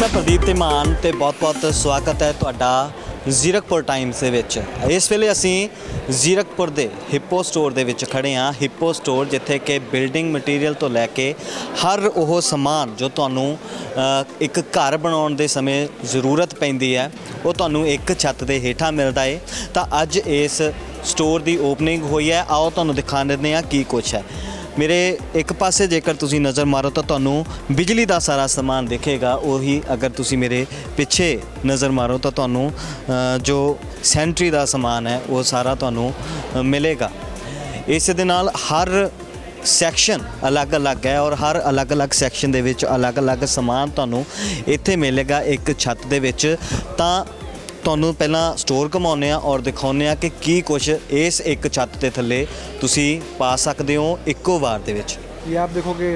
मैं प्रदीप ਧੀਮਾਨ ਤੇ ਬਹੁਤ-ਬਹੁਤ ਸਵਾਗਤ ਹੈ ਤੁਹਾਡਾ ਜ਼ੀਰਕਪੁਰ ਟਾਈਮਸ ਦੇ ਵਿੱਚ। ਇਸ ਵੇਲੇ ਅਸੀਂ ਜ਼ੀਰਕਪੁਰ ਦੇ ਹਿੱਪੋ ਸਟੋਰ ਦੇ ਵਿੱਚ ਖੜੇ ਹਾਂ। ਹਿੱਪੋ ਸਟੋਰ ਜਿੱਥੇ ਕਿ ਬਿਲਡਿੰਗ ਮਟੀਰੀਅਲ ਤੋਂ ਲੈ ਕੇ ਹਰ ਉਹ ਸਮਾਨ ਜੋ ਤੁਹਾਨੂੰ ਇੱਕ ਘਰ ਬਣਾਉਣ ਦੇ ਸਮੇਂ ਜ਼ਰੂਰਤ ਪੈਂਦੀ ਹੈ ਉਹ ਤੁਹਾਨੂੰ ਇੱਕ ਛੱਤ ਦੇ ਹੇਠਾਂ ਮਿਲਦਾ ਹੈ। ਤਾਂ ਅੱਜ ਇਸ ਸਟੋਰ ਦੀ ਓਪਨਿੰਗ ਹੋਈ ਹੈ। ਆਓ ਤੁਹਾਨੂੰ ਦਿਖਾ ਦਿੰਦੇ ਹਾਂ ਕੀ ਕੁਛ ਹੈ। मेरे एक पासे जेकर तुसी नज़र मारो तो तुहानू बिजली का सारा समान दिखेगा। वही अगर तुसी मेरे पिछे नज़र मारो तो तुहानू जो सैनिटरी का समान है वो सारा तुहानू मिलेगा। इस दे नाल हर सैक्शन अलग अलग है और हर अलग अलग सैक्शन दे विच अलग अलग समान तुहानू इत्थे मिलेगा एक छत दे विच। तां ਤੁਹਾਨੂੰ ਪਹਿਲਾਂ ਸਟੋਰ ਘੁਮਾਉਂਦੇ ਆ ਔਰ ਦਿਖਾਉਂਦੇ ਆ ਕਿ ਕੀ ਕੁਛ ਇਸ ਇੱਕ ਛੱਤ ਦੇ ਥੱਲੇ ਤੁਸੀਂ ਪਾ ਸਕਦੇ ਹੋ ਇੱਕੋ ਵਾਰ ਦੇ ਵਿੱਚ। ये आप देखोगे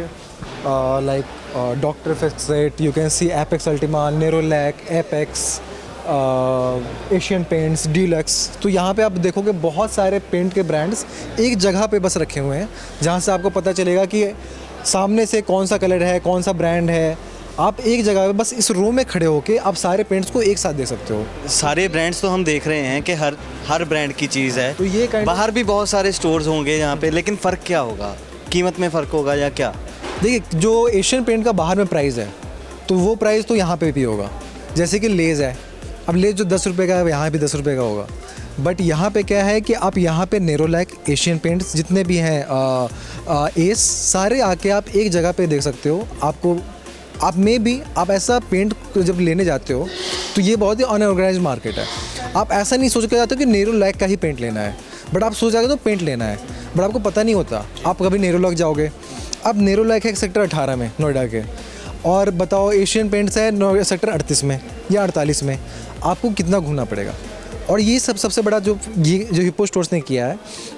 like doctor Fixit, you can see apex Ultima, Nerolac, apex, Asian paints, deluxe. तो यहाँ पे आप देखोगे बहुत सारे पेंट के ब्रांड्स एक जगह पे बस रखे हुए हैं जहाँ से आपको पता चलेगा कि सामने से कौन सा कलर है, कौन सा ब्रांड है। आप एक जगह पे बस इस रो में खड़े होके आप सारे पेंट्स को एक साथ देख सकते हो। सारे ब्रांड्स तो हम देख रहे हैं कि हर ब्रांड की चीज़ है। तो ये बाहर भी बहुत सारे स्टोर्स होंगे यहाँ पे, लेकिन फ़र्क क्या होगा? कीमत में फ़र्क होगा या क्या? देखिए, जो एशियन पेंट का बाहर में प्राइस है तो वो प्राइस तो यहाँ पे भी होगा। जैसे कि लेज़ है, अब लेज़ जो 10 रुपये का है यहाँ भी 10 रुपये का होगा। बट यहाँ पे क्या है कि आप यहाँ पे नेरोलैक, एशियन पेंट्स जितने भी हैं, एस, सारे आके आप एक जगह पे देख सकते हो। आपको आप में भी आप ऐसा पेंट जब लेने जाते हो तो ये बहुत ही अनऑर्गेनाइज मार्केट है। आप ऐसा नहीं सोच के जाते हो कि नेरोलैक का ही पेंट लेना है, बट आप सोच जाते हो पेंट लेना है, बट आपको पता नहीं होता। आप कभी नेरोलैक जाओगे, अब नेरोलैक है सेक्टर 18 में नोएडा के, और बताओ एशियन पेंट्स है सेक्टर 38 में या 48 में, आपको कितना घूमना पड़ेगा। और ये सबसे बड़ा जो हिप्पो स्टोर्स ने किया है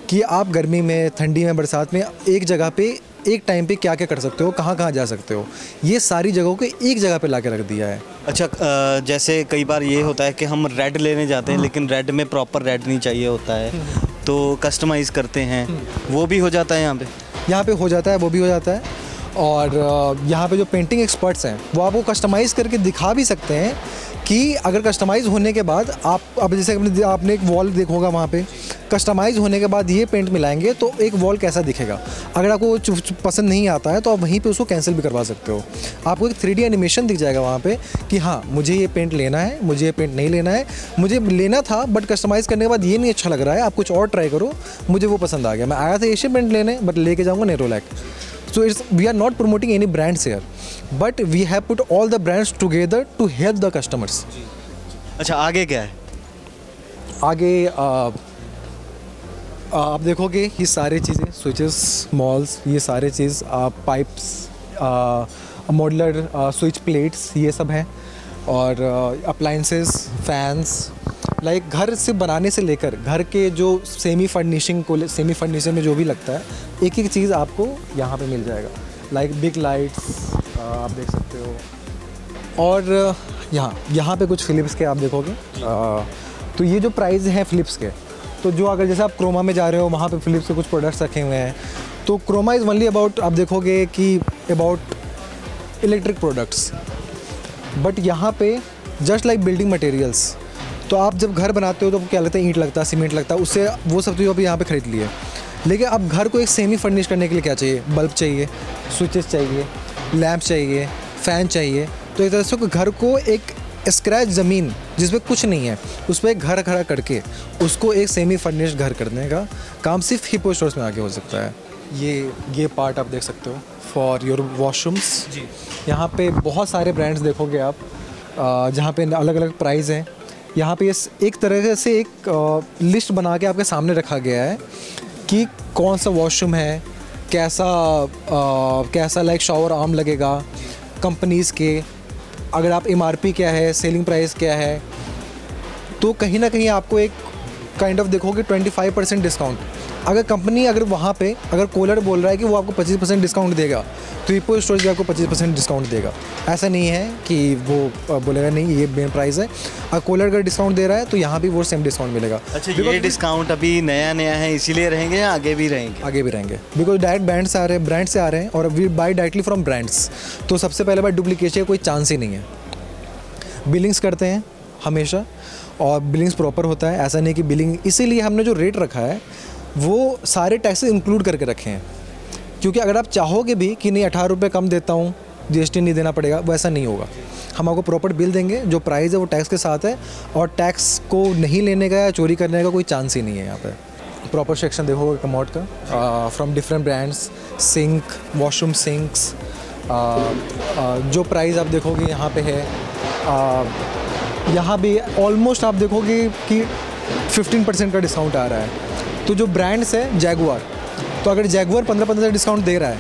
कि आप गर्मी में, ठंडी में, बरसात में एक जगह पे एक टाइम पे क्या क्या कर सकते हो, कहाँ कहाँ जा सकते हो, ये सारी जगहों को एक जगह पे ला के रख दिया है। अच्छा, जैसे कई बार ये होता है कि हम रेड लेने जाते हैं लेकिन रेड में प्रॉपर रेड नहीं चाहिए होता है, तो कस्टमाइज़ करते हैं, वो भी हो जाता है यहाँ पे? यहाँ पे हो जाता है, वो भी हो जाता है। और यहाँ पे जो पेंटिंग एक्सपर्ट्स हैं वो आपको कस्टमाइज़ करके दिखा भी सकते हैं कि अगर कस्टमाइज़ होने के बाद आप, अब जैसे आपने एक वॉल देखोगा वहाँ पे कस्टमाइज़ होने के बाद ये पेंट मिलाएंगे तो एक वॉल कैसा दिखेगा। अगर आपको पसंद नहीं आता है तो आप वहीं पे उसको कैंसिल भी करवा सकते हो। आपको एक 3D एनिमेशन दिख जाएगा वहाँ पे कि हाँ मुझे ये पेंट लेना है, मुझे ये पेंट नहीं लेना है, मुझे लेना था बट कस्टमाइज़ करने के बाद ये नहीं अच्छा लग रहा है, आप कुछ और ट्राई करो, मुझे वो पसंद आ गया। मैं आया था एशियन पेंट लेने बट लेके जाऊँगा Nerolac. So we are not promoting any brands here, but we have put all the brands together to help the customers. अच्छा, आगे क्या है? आगे आप देखोगे ये सारी चीज़ें, स्विचेस, मॉल्स, ये सारे चीज़, पाइप्स, मॉडलर स्विच प्लेट्स, ये सब हैं। और अप्लाइंसेस, फैंस, लाइक घर से बनाने से लेकर घर के जो सेमी फर्निशिंग में जो भी लगता है एक एक चीज़ आपको यहाँ पे मिल जाएगा। लाइक बिग लाइट्स आप देख सकते हो। और यहाँ पे कुछ फ़िलिप्स के आप देखोगे, तो ये जो प्राइस है फ़िलिप्स के, तो जो अगर जैसे आप क्रोमा में जा रहे हो वहाँ पे फ़िलिप्स के कुछ प्रोडक्ट्स रखे हुए हैं। तो क्रोमा इज़ ओनली अबाउट, आप देखोगे कि अबाउट इलेक्ट्रिक प्रोडक्ट्स, बट यहाँ पे जस्ट लाइक बिल्डिंग मटेरियल्स। तो आप जब घर बनाते हो तो क्या लगता है, ईंट लगता है, सीमेंट लगता है, उससे वो सब चीज़ आप यहाँ पे खरीद लिए। लेकिन अब घर को एक सेमी फर्निश करने के लिए क्या चाहिए, बल्ब चाहिए, स्विचेस चाहिए, लैंप चाहिए, फ़ैन चाहिए। तो एक तरह से घर को एक स्क्रैच ज़मीन जिसमें कुछ नहीं है उस पर एक घर खड़ा करके उसको एक सेमी फर्निश घर करने का काम सिर्फ हिप्पो स्टोर्स में आगे हो सकता है। ये पार्ट आप देख सकते हो फॉर योर वॉशरूम्स जी। यहाँ पे बहुत सारे ब्रांड्स देखोगे आप, जहाँ पे अलग अलग प्राइस हैं। यहाँ पे एक तरह से एक लिस्ट बना के आपके सामने रखा गया है कि कौन सा वॉशरूम है, कैसा लाइक शावर आर्म लगेगा, कंपनीज़ के, अगर आप MRP क्या है, सेलिंग प्राइस क्या है। तो कहीं ना कहीं आपको एक काइंड ऑफ देखोगे 25% डिस्काउंट। अगर कंपनी अगर वहाँ पे अगर कोलर बोल रहा है कि वो आपको 25% डिस्काउंट देगा तो हिप्पो स्टोर्स भी आपको 25% डिस्काउंट देगा। ऐसा नहीं है कि वो बोलेगा नहीं ये मेन प्राइस है। अगर कोलर अगर डिस्काउंट दे रहा है तो यहाँ भी वो सेम डिस्काउंट मिलेगा। अच्छा, ये डिस्काउंट अभी नया है इसीलिए रहेंगे या आगे भी रहेंगे? आगे भी रहेंगे, बिकॉज डायरेक्ट ब्रांड से आ रहे हैं और we buy directly from brands. तो सबसे पहले बार डुप्लीकेशन का कोई चांस ही नहीं है। बिलिंग्स करते हैं हमेशा, और बिलिंग्स प्रॉपर होता है। ऐसा नहीं कि बिलिंग, इसीलिए हमने जो रेट रखा है वो सारे टैक्सेस इंक्लूड करके रखे हैं, क्योंकि अगर आप चाहोगे भी कि नहीं 18 रुपये कम देता हूँ, जीएसटी नहीं देना पड़ेगा, वैसा नहीं होगा। हम आपको प्रॉपर बिल देंगे, जो प्राइस है वो टैक्स के साथ है, और टैक्स को नहीं लेने का या चोरी करने का कोई चांस ही नहीं है यहाँ पे। प्रॉपर सेक्शन देखोगे कमोड का, from different brands, sink, washroom sinks, जो प्राइस आप देखोगे यहाँ पे है, यहाँ भी ऑलमोस्ट आप देखोगे कि 15% का डिस्काउंट आ रहा है। तो जो ब्रांड्स है जैगुआर, तो अगर जैगुआर 15% डिस्काउंट दे रहा है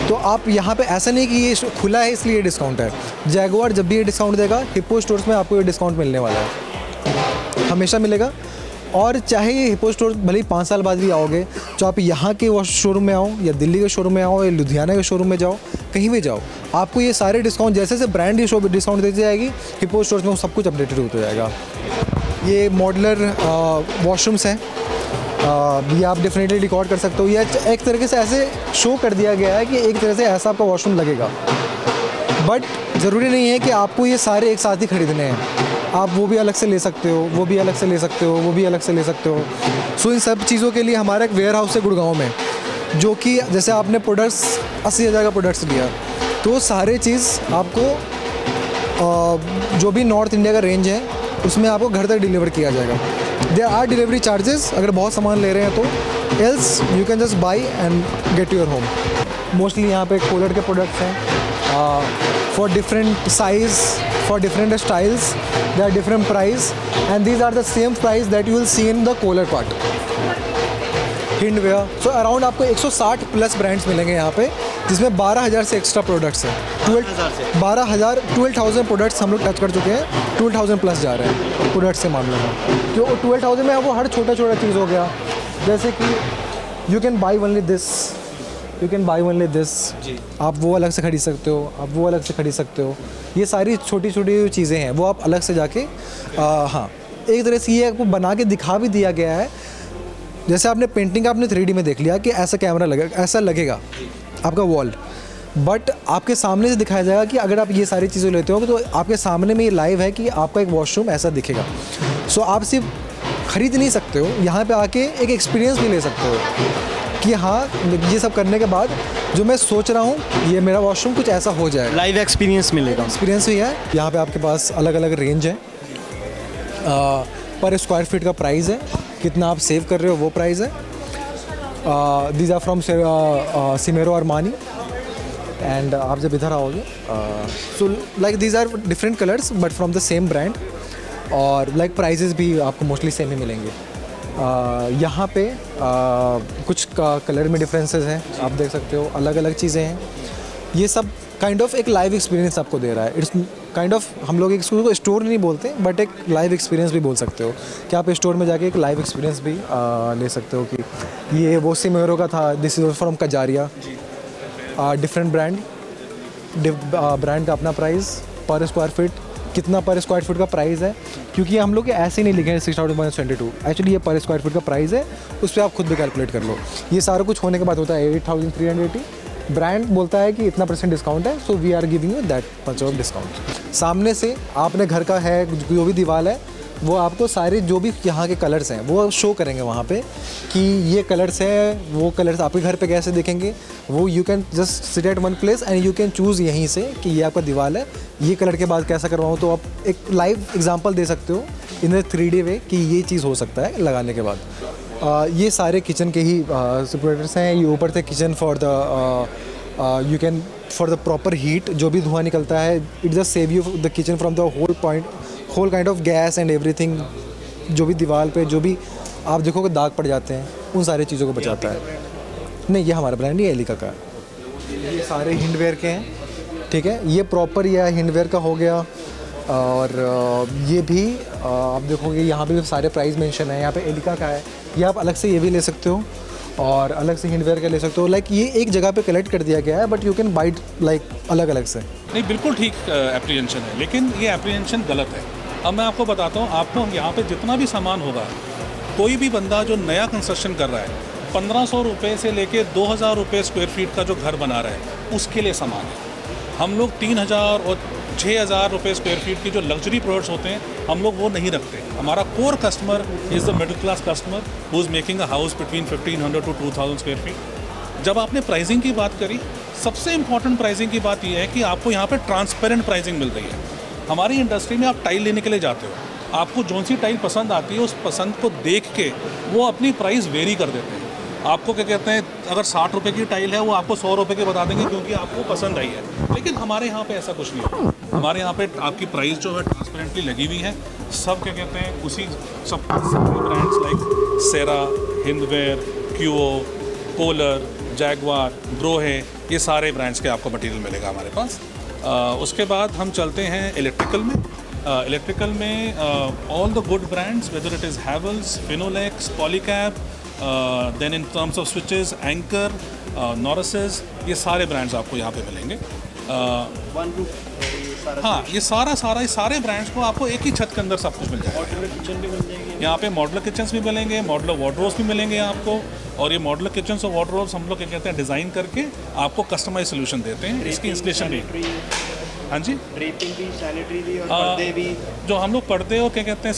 तो आप यहाँ पे ऐसा नहीं कि ये खुला है इसलिए ये डिस्काउंट है। जैगुआर जब भी ये डिस्काउंट देगा, हिप्पो स्टोर्स में आपको ये डिस्काउंट मिलने वाला है, हमेशा मिलेगा। और चाहे ये हिप्पो स्टोर भले ही 5 साल बाद भी आओगे, तो आप यहाँ के शोरूम में आओ या दिल्ली के शोरूम में आओ या लुधियाना के शोरूम में जाओ, कहीं भी जाओ, आपको ये सारे डिस्काउंट, जैसे जैसे ब्रांड डिस्काउंट देती जाएगी, हिप्पो स्टोर्स में वो सब कुछ अपडेटेड होता जाएगा। ये मॉडलर वॉशरूम्स हैं, ये आप डेफिनेटली रिकॉर्ड कर सकते हो। ये एक तरीके से ऐसे शो कर दिया गया है कि एक तरह से ऐसा आपका वॉशरूम लगेगा, बट ज़रूरी नहीं है कि आपको ये सारे एक साथ ही खरीदने हैं। आप वो भी अलग से ले सकते हो, वो भी अलग से ले सकते हो, वो भी अलग से ले सकते हो। सो इन सब चीज़ों के लिए हमारा एक वेयर हाउस है गुड़गांव में, जो कि जैसे आपने प्रोडक्ट्स 80,000 का प्रोडक्ट्स लिया, तो सारे चीज़ आपको जो भी नॉर्थ इंडिया का रेंज है उसमें आपको घर तक डिलीवर किया जाएगा। देयर आर डिलीवरी चार्जेस अगर बहुत सामान ले रहे हैं तो, else you can just buy and get your home. Mostly यहाँ पे कूलर के प्रोडक्ट्स हैं for different size, for different styles, they are different price, and these are the same price that you will see in the cooler part. Hindware, so around आपको 160 plus brands मिलेंगे यहाँ पे, जिसमें 12,000 से एक्स्ट्रा प्रोडक्ट्स हैं। 12,000 products हम लोग touch कर चुके हैं, 12,000 प्लस जा रहे हैं प्रोडक्ट्स के मामले में। जो 12,000 में वो हर छोटा छोटा चीज़ हो गया, जैसे कि you can buy only this, you can buy only this, आप वो अलग से खरीद सकते हो, आप वो अलग से खरीद सकते हो। ये सारी छोटी छोटी चीज़ें हैं, वो आप अलग से जाके हाँ, एक तरह से ये आपको बना के दिखा भी दिया गया है। जैसे आपने पेंटिंग आपने 3D में देख लिया कि ऐसा कैमरा लगेगा, ऐसा लगेगा आपका वॉल, बट आपके सामने से दिखाया जाएगा कि अगर आप ये सारी चीज़ें लेते हो तो आपके सामने में ये लाइव है कि आपका एक वॉशरूम ऐसा दिखेगा। सो आप सिर्फ खरीद नहीं सकते हो, यहाँ पे आके एक एक्सपीरियंस भी ले सकते हो कि हाँ, ये सब करने के बाद जो मैं सोच रहा हूँ ये मेरा वॉशरूम कुछ ऐसा हो जाए, लाइव एक्सपीरियंस मिलेगा। एक्सपीरियंस भी है। यहाँ पे आपके पास अलग अलग रेंज है, पर स्क्वायर फीट का प्राइस है, कितना आप सेव कर रहे हो वो प्राइस है। These are from Simero Armani, and आप जब इधर आओगे, so like these are different colours but from the same brand, और लाइक प्राइजेस भी आपको मोस्टली सेम ही मिलेंगे। यहाँ पे कुछ कलर में डिफरेंसेस हैं, आप देख सकते हो, अलग अलग चीज़ें हैं। ये सब काइंड ऑफ एक लाइव एक्सपीरियंस आपको दे रहा है। इट्स काइंड ऑफ, हम लोग इसको स्टोर नहीं बोलते बट एक लाइव एक्सपीरियंस भी बोल सकते हो कि आप स्टोर में जाके एक लाइव एक्सपीरियंस भी ले सकते हो कि ये वो सिमेरो का था, this is from Kajaria, different brand का अपना प्राइस पर स्क्वायर फीट, कितना पर स्क्वायर फीट का प्राइस है, क्योंकि हम लोग ऐसे नहीं लिखे हैं 6,022, एक्चुअली ये पर स्क्वायर फीट का प्राइस है, उस पर आप खुद भी कैलकुलेट कर लो। ये सारा कुछ होने के बाद होता है 8,380। ब्रांड बोलता है कि इतना % डिस्काउंट है, so we are giving you that much of discount. सामने से आपने घर का है जो भी दीवार है, वो आपको सारे जो भी यहाँ के कलर्स हैं वो शो करेंगे वहाँ पे कि ये कलर्स हैं, वो कलर्स आपके घर पे कैसे दिखेंगे। वो you can just sit at one place and you can choose यहीं से कि ये आपका दीवार है, ये कलर के बाद कैसा करवाऊँ, तो आप एक लाइव एग्जांपल दे सकते हो इन अ 3D वे कि ये चीज़ हो सकता है लगाने के बाद। ये सारे किचन के ही सेपरेटर्स हैं। ये ऊपर से kitchen for the you can for the proper heat, जो भी धुआं निकलता है, it just save you the kitchen from the whole kind of gas and everything. जो भी दीवार पे जो भी आप देखोगे दाग पड़ जाते हैं, उन सारी चीज़ों को बचाता है। नहीं, ये हमारा ब्रांड नहीं है, एलिका का है। ये सारे हिंडवेयर के हैं, ठीक है। ये प्रॉपर ये हिंडवेयर का हो गया, और ये भी आप देखोगे यहाँ पे भी सारे प्राइस मेंशन है। यहाँ पे एलिका का है, ये आप अलग से ये भी ले सकते हो और अलग से हिंडवेयर का ले सकते हो। लाइक ये एक जगह पे कलेक्ट कर दिया गया है, but you can bite like अलग अलग से। नहीं, बिल्कुल ठीक एप्रीहेंशन है, लेकिन ये एप्रीहेंशन गलत है। अब मैं आपको बताता हूँ, आपको यहाँ पे जितना भी सामान होगा, कोई भी बंदा जो नया कंस्ट्रक्शन कर रहा है, 1,500 रुपये से लेके 2,000 रुपये स्क्वायर फीट का जो घर बना रहा है, उसके लिए सामान है। हम लोग 3,000 और 6,000 रुपये स्क्वायर फीट की जो लग्जरी प्रोडक्ट्स होते हैं हम लोग वो नहीं रखते। हमारा core customer is the middle class customer who is making a house between 1,500 to 2,000 square feet. जब आपने प्राइसिंग की बात करी, सबसे इंपॉर्टेंट प्राइसिंग की बात यह है कि आपको यहाँ पे ट्रांसपेरेंट प्राइसिंग मिल रही है। हमारी इंडस्ट्री में आप टाइल लेने के लिए जाते हो, आपको जौन सी टाइल पसंद आती है उस पसंद को देख के वो अपनी प्राइस वेरी कर देते हैं। आपको क्या कहते हैं, अगर 60 रुपये की टाइल है वो आपको 100 रुपये की बता देंगे क्योंकि आपको पसंद आई है। लेकिन हमारे यहाँ पे ऐसा कुछ नहीं है। हमारे यहाँ पे आपकी प्राइस जो है ट्रांसपेरेंटली लगी हुई है। सब क्या कहते हैं उसी सब brands like Cera, Hindware, Queo, Kohler, Jaquar, Grohe, ये सारे ब्रांड्स के आपको मटेरियल मिलेगा हमारे पास। उसके बाद हम चलते हैं इलेक्ट्रिकल में। इलेक्ट्रिकल में all the good brands, whether it is Havells, Finolex, Polycab, then in terms of switches, Anchor, Norisys, ये सारे ब्रांड्स आपको यहाँ पे मिलेंगे। हाँ, ये सारे ब्रांड्स को आपको एक ही छत के अंदर सब कुछ मिल जाएगा। मॉड्यूलर किचन भी मिल जाएगी यहाँ पे मॉडलर किचन्स भी मिलेंगे, मॉडलर वार्डरोब्स भी मिलेंगे आपको। और ये मॉडलर किचन्स और वार्डरोब्स हम लोग क्या कहते हैं डिज़ाइन करके आपको कस्टमाइज सोल्यूशन देते हैं। इसकी इंस्टॉलेशन भी, हाँ जी, ड्रेपिंग भी, सैनिटरी भी और पर्दे भी। जो हम लोग पर्दे और क्या कहते हैं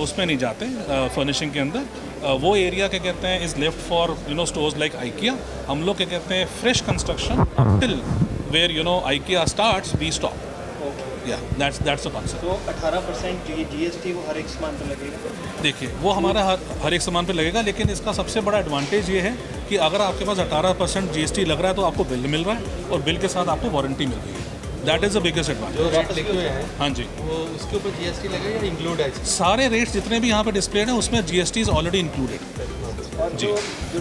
उसमें नहीं जाते फर्निशिंग के अंदर। वो एरिया क्या कहते हैं is left for stores like IKEA. हम लोग क्या कहते हैं fresh construction till where IKEA starts we stop. या दैट्स द कॉन्सेप्ट। तो 18% GST वो हर एक सामान पर लगेगा। देखिए वो हमारा हर एक सामान पे लगेगा, लेकिन इसका सबसे बड़ा एडवांटेज ये है कि अगर आपके पास 18% GST लग रहा है तो आपको बिल मिल रहा है और बिल के साथ आपको वारंटी मिल रही है। That is the biggest advantage. हाँ जी, वो उसके ऊपर GST लगेगा या इंक्लूड है? सारे रेट्स जितने भी यहाँ पे डिस्प्लेड हैं उसमें GST इज़ ऑलरेडी इंक्लूडेड। और जो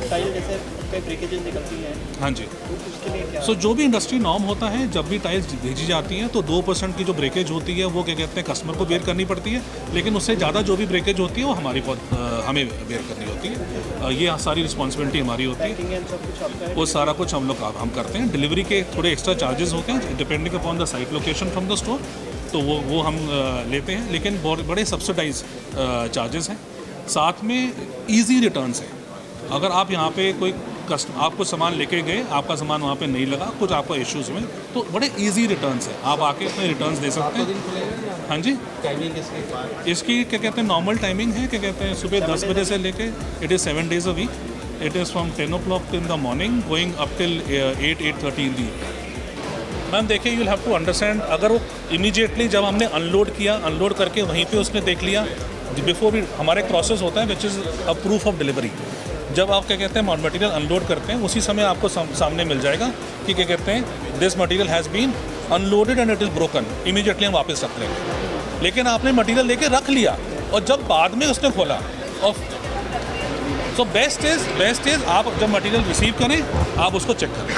टाइल जैसे कई ब्रेकेजेस निकलती हैं हाँ जी, तो उसके लिए क्या? सो जो भी इंडस्ट्री नॉर्म होता है, जब भी टाइल्स भेजी जाती हैं तो 2% की जो ब्रेकेज होती है वो क्या कहते हैं कस्टमर को बेयर करनी पड़ती है, लेकिन उससे ज़्यादा जो भी ब्रेकेज होती है वो हमें बेयर करनी होती है। ये सारी रिस्पॉन्सिबिलिटी हमारी होती है। पैकिंग एंड सब कुछ आपका है। वो सारा कुछ हम करते हैं। डिलीवरी के थोड़े एक्स्ट्रा चार्जेस होते हैं depending upon the site location from the store, तो वो हम लेते हैं, लेकिन बड़े सब्सिडाइज चार्जेस हैं। साथ में ईजी रिटर्न्स हैं। अगर आप यहाँ पे कोई आप कुछ सामान लेके गए, आपका सामान वहाँ पे नहीं लगा, कुछ आपको इश्यूज़ में, तो बड़े इजी रिटर्न्स हैं। आप आके अपने रिटर्न्स दे सकते हैं। हाँ जी, टाइमिंग इसकी क्या कहते हैं नॉर्मल टाइमिंग है, क्या कहते हैं सुबह 10 बजे से लेके it is 7 days a week. It is from 10 o'clock in the morning going up till 8:30 in the evening. Ma'am देखिए, you will have to understand, अगर वो इमीडिएटली जब हमने अनलोड करके वहीं पे उसने देख लिया, बिफोर भी हमारा एक प्रोसेस होता है which is a proof of delivery. जब आप क्या कहते हैं मटेरियल अनलोड करते हैं उसी समय आपको सामने मिल जाएगा कि क्या कहते हैं this material has been unloaded and it is broken, immediately हम वापस रख लेंगे। लेकिन आपने मटेरियल लेके रख लिया और जब बाद में उसने खोला, और सो बेस्ट इज़ आप जब मटेरियल रिसीव करें आप उसको चेक करें।